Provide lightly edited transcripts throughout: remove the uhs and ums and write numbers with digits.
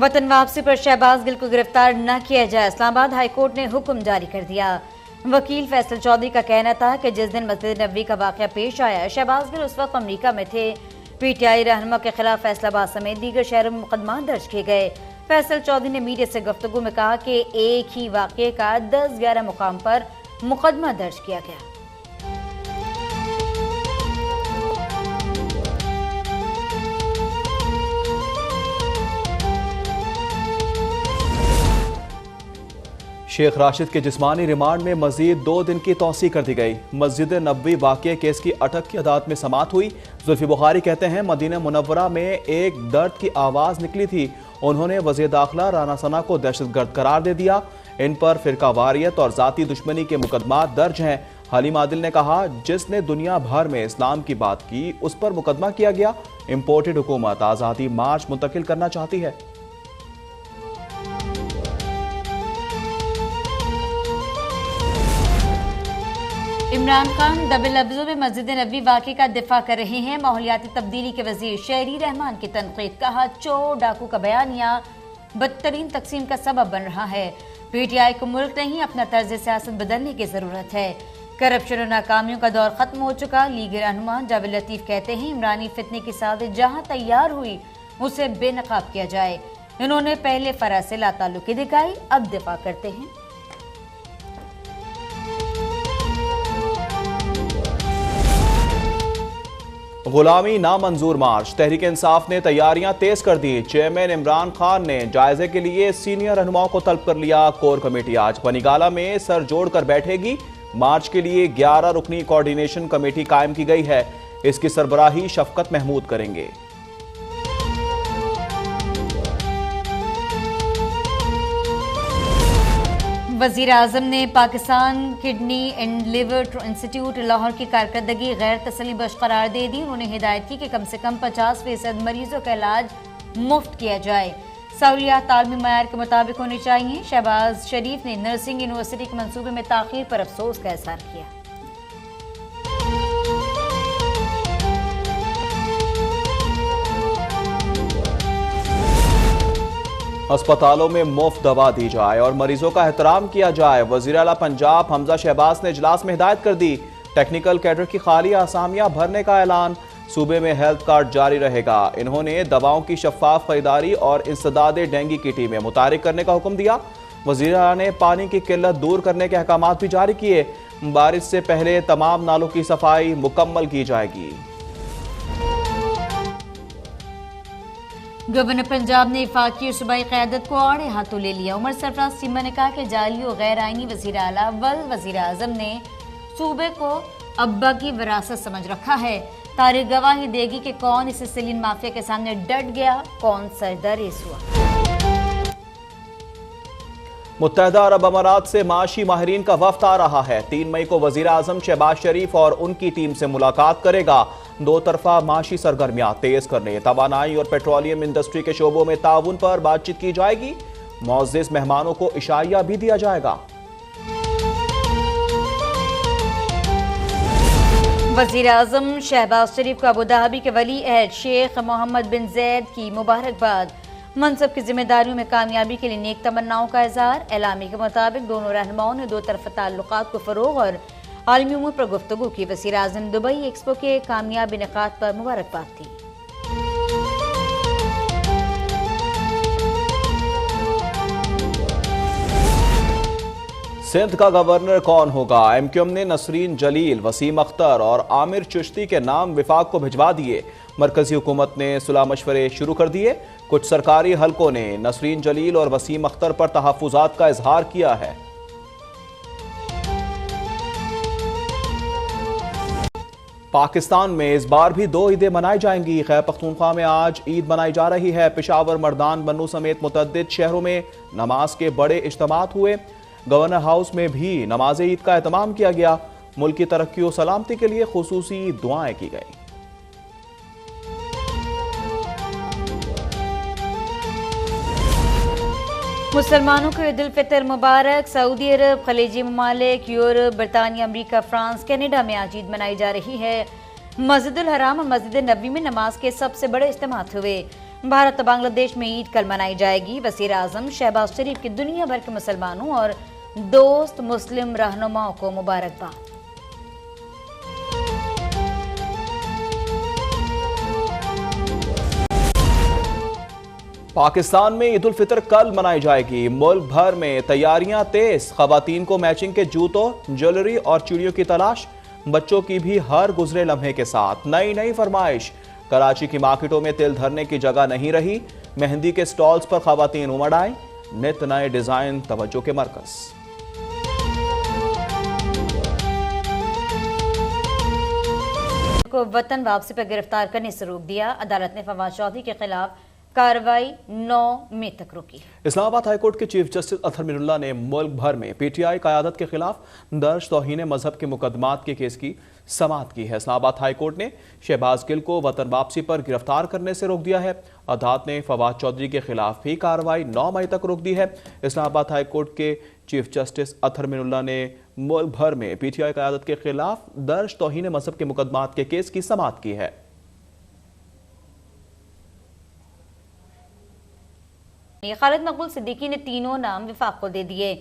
वतन वापसी पर शहबाज गिल को गिरफ्तार न किया जाए, इस्लामाबाद हाईकोर्ट ने हुक्म जारी कर दिया। वकील फैसल चौधरी का कहना था कि जिस दिन मस्जिद नबवी का वाकया पेश आया, शहबाज गिल उस वक्त अमरीका में थे। पीटीआई रहनुमा के खिलाफ फैसलाबाद समेत दीगर शहरों में मुकदमा दर्ज किए गए। फैसल चौधरी ने मीडिया से गुफ्तगू में कहा कि एक ही वाकये का 10-11 मुकाम पर मुकदमा दर्ज किया गया। शेख राशिद के जिस्मानी रिमांड में मजीद 2 दिन की तौसी कर दी गई। मस्जिद नबवी वाक़या केस की अटक की अदालत में समाअत हुई। जुल्फी बुखारी कहते हैं, मदीना मुनव्वरा में एक दर्द की आवाज़ निकली थी। उन्होंने वज़ीर दाखिला राना सना को दहशतगर्द करार दे दिया। इन पर फिरकावारियत और ज़ाती दुश्मनी के मुकदमा दर्ज हैं। हलीम आदिल ने कहा, जिसने दुनिया भर में इस्लाम की बात की उस पर मुकदमा किया गया। इम्पोर्टेड हुकूमत आज़ादी मार्च मुंतकिल करना चाहती है। इमरान खान दबे लफ्जों में मस्जिद नबवी वाक़े का दिफा कर रहे हैं। माहौलियाती तब्दीली के वजीर शहरी रहमान की तनकीद, कहा चोर डाकू का बयानिया बदतरीन तकसीम का सबब बन रहा है। पीटीआई को मुल्क नहीं अपना तर्ज सियासत बदलने की जरूरत है। करप्शन और नाकामियों का दौर खत्म हो चुका। लीग रहनुमा जावेद लतीफ कहते हैं, इमरानी फितने की साजिश जहां तैयार हुई उसे बेनकाब किया जाए। इन्होंने पहले फराज से लाताल्लुकी दिखाई, अब दिफा करते हैं। गुलामी नामंजूर मार्च, तहरीक इंसाफ ने तैयारियां तेज कर दी। चेयरमैन इमरान खान ने जायजे के लिए सीनियर रहनुमाओं को तलब कर लिया। कोर कमेटी आज बनीगाला में सर जोड़कर बैठेगी। मार्च के लिए 11 रुकनी कोऑर्डिनेशन कमेटी कायम की गई है। इसकी सरबराही शफकत महमूद करेंगे। वज़ीर आज़म ने Pakistan kidney and liver institute Lahore की कारकर्दगी गैर तसल्ली बख्श करार दे दी। उन्होंने हिदायत की कि कम से कम 50% मरीजों का इलाज मुफ्त किया जाए। सहूलियात तालमी मयार के मुताबिक होनी चाहिए। शहबाज शरीफ ने नर्सिंग यूनिवर्सिटी के मंसूबे में ताख़ीर पर अफसोस का इज़हार किया। अस्पतालों में मुफ्त दवा दी जाए और मरीजों का एहतराम किया जाए। वज़ीर आला पंजाब हमजा शहबाज ने इजलास में हिदायत कर दी। टेक्निकल कैडर की खाली आसामियां भरने का ऐलान। सूबे में हेल्थ कार्ड जारी रहेगा। इन्होंने दवाओं की शफाफ खरीदारी और इंसदाद डेंगू की टीमें मुतारिक करने का हुक्म दिया। वज़ीर आला ने पानी की किल्लत दूर करने के अहकाम भी जारी किए। बारिश से पहले तमाम नालों की सफाई मुकम्मल की जाएगी। गवर्नर पंजाब ने वफाकी और सूबाई क़यादत को आड़े हाथों ले लिया। उमर सरफराज चीमा ने कहा कि जाली और गैर आइनी वज़ीर आला वज़ीर आज़म ने सूबे को अब्बा की विरासत समझ रखा है। तारीख गवाही देगी कि कौन इस सलीन माफिया के सामने डट गया, कौन सरदरेस हुआ। मुत्तहदा अरब अमारात से माशी माहिरीन का वफ्द आ रहा है। 3 मई को वज़ीर आज़म शहबाज शरीफ और उनकी टीम से मुलाकात करेगा। 2 तरफा माशी सरगर्मियां तेज करने, तवानाई और पेट्रोलियम इंडस्ट्री के शोबों में ताउन पर बातचीत की जाएगी। मुअज़्ज़िज़ मेहमानों को इशाइया भी दिया जाएगा। वज़ीर आज़म शहबाज शरीफ को अबूधाबी के वली अहद शेख मोहम्मद बिन जैद की मुबारकबाद। मनसब की जिम्मेदारियों में कामयाबी के लिए नेक तमन्नाओं का इज़हार। एलामी के मुताबिक दोनों रहनुमाओं ने 2 तरफ़ा ताल्लुकात को फ़रोग़ और आलमी उमूर पर गुफ्तगू की। वज़ीर आज़म दुबई एक्सपो के कामयाब इनेकाद पर मुबारकबाद दी। सिंध का गवर्नर कौन होगा? एमक्यूएम ने नसरीन जलील, वसीम अख्तर और आमिर चिश्ती के नाम विफाक को भिजवा दिए। मरकजी हुकूमत ने सुलह मशवरे शुरू कर दिए। कुछ सरकारी हलकों ने नसरीन जलील और वसीम अख्तर पर तहफ़्फ़ुज़ात का इजहार किया है। पाकिस्तान में इस बार भी 2 ईदें मनाई जाएंगी। खैबर पख्तूनख्वा में आज ईद मनाई जा रही है। पेशावर, मर्दान, बन्नू समेत मुतअद्दिद शहरों में नमाज के बड़े इज्तिमात हुए। गवर्नर हाउस में भी नमाज ईद का एहतमाम किया गया। मुल्क की तरक्की और सलामती के लिए खुसूसी दुआएं की गई। मुसलमानों को ईद उल फितर मुबारक। सऊदी अरब, खलीजी ममालिक, यूरोप, बरतानिया, अमरीका, फ्रांस, कनाडा में आज ईद मनाई जा रही है। मस्जिदुल हराम और मस्जिद नबवी में नमाज के सबसे बड़े इज्तिमात हुए। भारत और बांग्लादेश में ईद कल मनाई जाएगी। वज़ीर आज़म शहबाज शरीफ की दुनिया भर के मुसलमानों और दोस्त मुस्लिम रहनुमाओं को मुबारकबाद। पाकिस्तान में ईद उल फितर कल मनाई जाएगी। मुल्क भर में तैयारियां तेज। खवातीन को मैचिंग के जूतों, ज्वेलरी और चूड़ियों की तलाश। बच्चों की भी हर गुजरे लम्हे के साथ नई नई फरमाइश। कराची की मार्केटों में तिल धरने की जगह नहीं रही। मेहंदी के स्टॉल्स पर खवातीन उमड़ आई। नित नए डिजाइन तवज्जो के मरकज। को वतन वापसी पर गिरफ्तार करने से रोक दिया। अदालत ने फवाद चौधरी के खिलाफ कार्रवाई 9 मई तक रोकी। इस्लामाबाद हाईकोर्ट के चीफ जस्टिस अतहर मिनुल्लाह ने मुल्क भर में पीटीआई क़यादत के खिलाफ दर्ज तौहीन मजहब के मुकदमात के केस की समाअत की है। इस्लामाबाद हाईकोर्ट ने शहबाज गिल को वतन वापसी पर गिरफ्तार करने से रोक दिया है। अदालत ने फवाद चौधरी के खिलाफ भी कार्रवाई 9 मई तक रोक दी है। इस्लामाबाद हाईकोर्ट के चीफ जस्टिस अतहर मिनुल्लाह ने मुल्क भर में पीटीआई क़यादत के खिलाफ दर्ज तौहीन मजहब के मुकदमात के केस की समाअत की है। खालिद मकबूल सिद्दीकी ने तीनों नाम विफाक को दे दिए।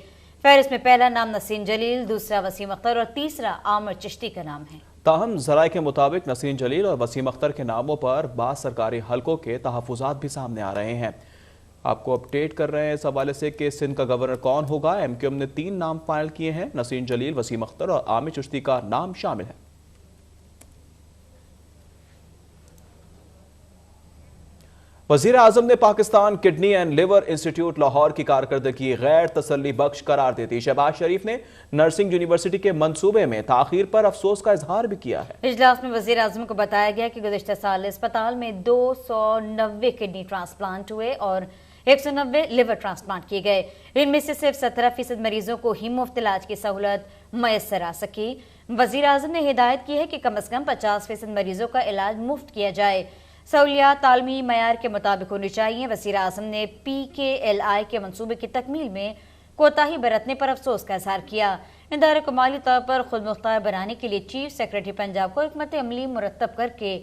फहरिस्त में पहला नाम नसीन जलील, दूसरा वसीम अख्तर और तीसरा आमिर चिश्ती का नाम है। ताहम ज़राए के मुताबिक नसीन जलील और वसीम अख्तर के नामों पर बाद सरकारी हलकों के तहफ़्फ़ुज़ात भी सामने आ रहे हैं। आपको अपडेट कर रहे हैं इस हवाले से कि सिंध का गवर्नर कौन होगा। एमक्यूएम ने 3 नाम फाइल किए हैं। नसीन जलील, वसीम अख्तर और आमिर चिश्ती का नाम शामिल है। वज़ीर आज़म ने Pakistan kidney and liver institute Lahore की कारकर्दगी गैर तसल्ली बख्श करार देती। शहबाज शरीफ ने नर्सिंग यूनिवर्सिटी के मंसूबे में ताखीर पर अफसोस का इजहार भी किया है। इजलास में वज़ीर आज़म को बताया गया कि गुज़िश्ता साल अस्पताल में 290 किडनी ट्रांसप्लांट हुए और 190 लिवर ट्रांसप्लांट किए गए। इनमें से सिर्फ 17% मरीजों को ही मुफ्त इलाज की सहूलत मैसर आ सकी। वज़ीर आज़म ने हिदायत की है कि कम अज़ कम 50% मरीजों का इलाज मुफ्त किया जाए। सहूलियात आलमी मयार के मुताबिक होनी चाहिए। वज़ीर आज़म ने PKLI के मंसूबे की तकमील में कोताही बरतने पर अफसोस का इजहार किया। इदारे को माली तौर पर खुद मुख्तार बनाने के लिए चीफ सेक्रेटरी पंजाब को हिकमत अमली मुरतब करके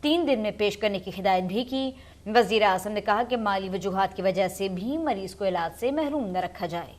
3 दिन में पेश करने की हिदायत भी की। वज़ीर आज़म ने कहा कि माली वजूहात की वजह से भी मरीज को इलाज से महरूम न रखा जाए।